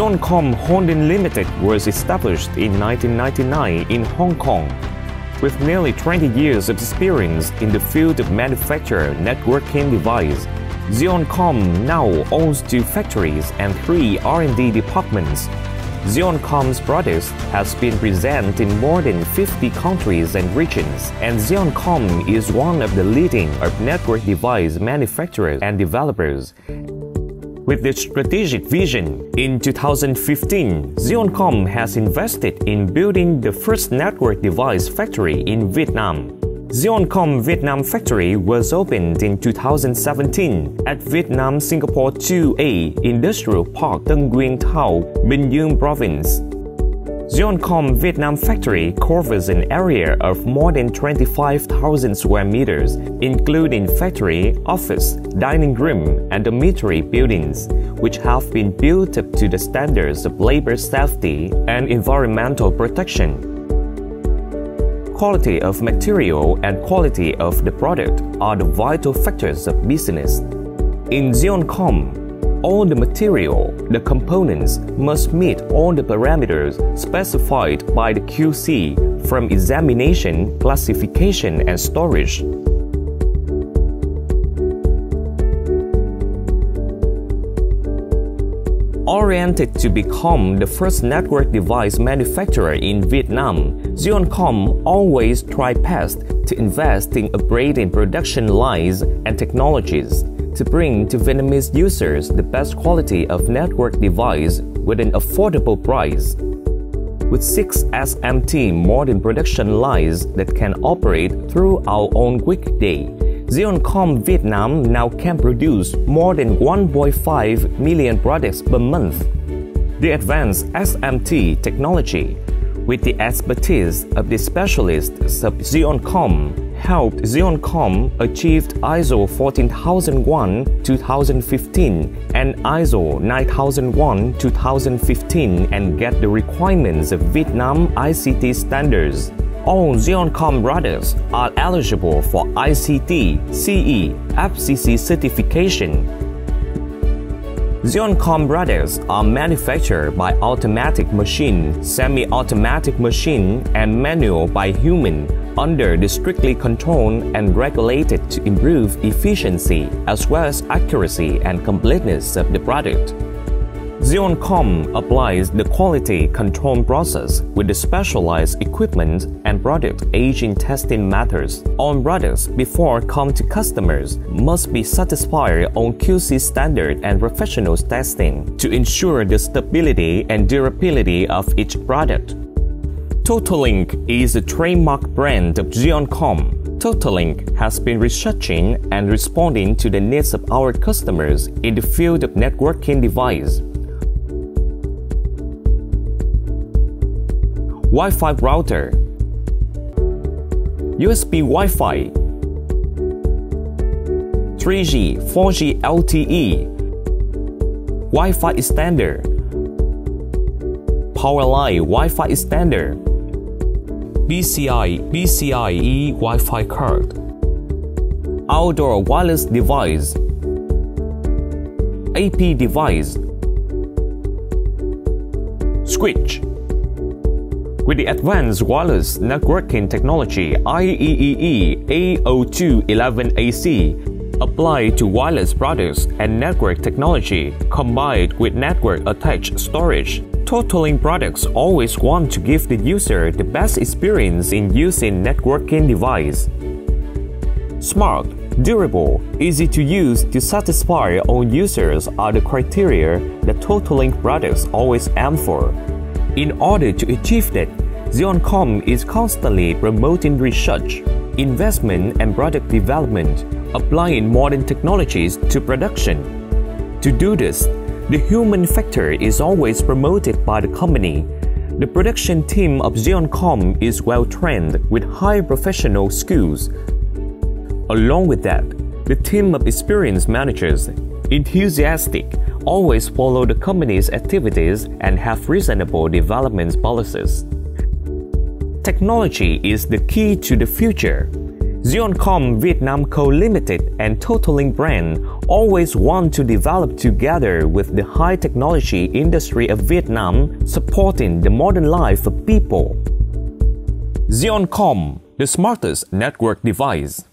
ZIONCOM Holding Limited was established in 1999 in Hong Kong. With nearly 20 years of experience in the field of manufacture networking device, ZIONCOM now owns 2 factories and 3 R&D departments. ZIONCOM's products has been present in more than 50 countries and regions, and ZIONCOM is one of the leading network device manufacturers and developers. With this strategic vision, in 2015, ZIONCOM has invested in building the first network device factory in Vietnam. ZIONCOM Vietnam factory was opened in 2017 at Vietnam Singapore 2A Industrial Park Tân Nguyên Thao, Bình Dương Province. ZIONCOM Vietnam factory covers an area of more than 25,000 square meters, including factory, office, dining room, and dormitory buildings, which have been built up to the standards of labor safety and environmental protection. Quality of material and quality of the product are the vital factors of business. In ZIONCOM, all the material, the components, must meet all the parameters specified by the QC, from examination, classification, and storage. Oriented to become the first network device manufacturer in Vietnam, ZIONCOM always tries best to invest in upgrading production lines and technologies to bring to Vietnamese users the best quality of network device with an affordable price. With 6 SMT modern production lines that can operate through our own weekday, ZIONCOM Vietnam now can produce more than 1.5 million products per month. The advanced SMT technology, with the expertise of the specialists of ZIONCOM, helped ZIONCOM achieve ISO 14001-2015 and ISO 9001-2015 and get the requirements of Vietnam ICT standards. All ZIONCOM products are eligible for ICT, CE, FCC certification. ZIONCOM products are manufactured by automatic machine, semi-automatic machine, and manual by human, under the strictly controlled and regulated to improve efficiency as well as accuracy and completeness of the product. ZIONCOM applies the quality control process with the specialized equipment and product aging testing methods. All products before come to customers must be satisfied on QC standard and professional testing to ensure the stability and durability of each product. TOTOLINK is a trademark brand of ZIONCOM. TOTOLINK has been researching and responding to the needs of our customers in the field of networking device. Wi-Fi router, USB Wi-Fi, 3G, 4G LTE, Wi-Fi extender, power line Wi-Fi extender, PCIe Wi-Fi card, outdoor wireless device, AP device, switch. With the advanced wireless networking technology IEEE 802.11ac applied to wireless products and network technology combined with network-attached storage, TOTOLINK products always want to give the user the best experience in using networking device. Smart, durable, easy to use to satisfy all users are the criteria that TOTOLINK products always aim for. In order to achieve that, ZIONCOM is constantly promoting research, investment and product development, applying modern technologies to production. To do this, the human factor is always promoted by the company. The production team of ZIONCOM is well-trained with high professional skills. Along with that, the team of experienced managers, enthusiastic, always follow the company's activities and have reasonable development policies. Technology is the key to the future. ZIONCOM Vietnam Co. Limited and TOTOLINK brand always want to develop together with the high technology industry of Vietnam, supporting the modern life of people. ZIONCOM, the smartest network device.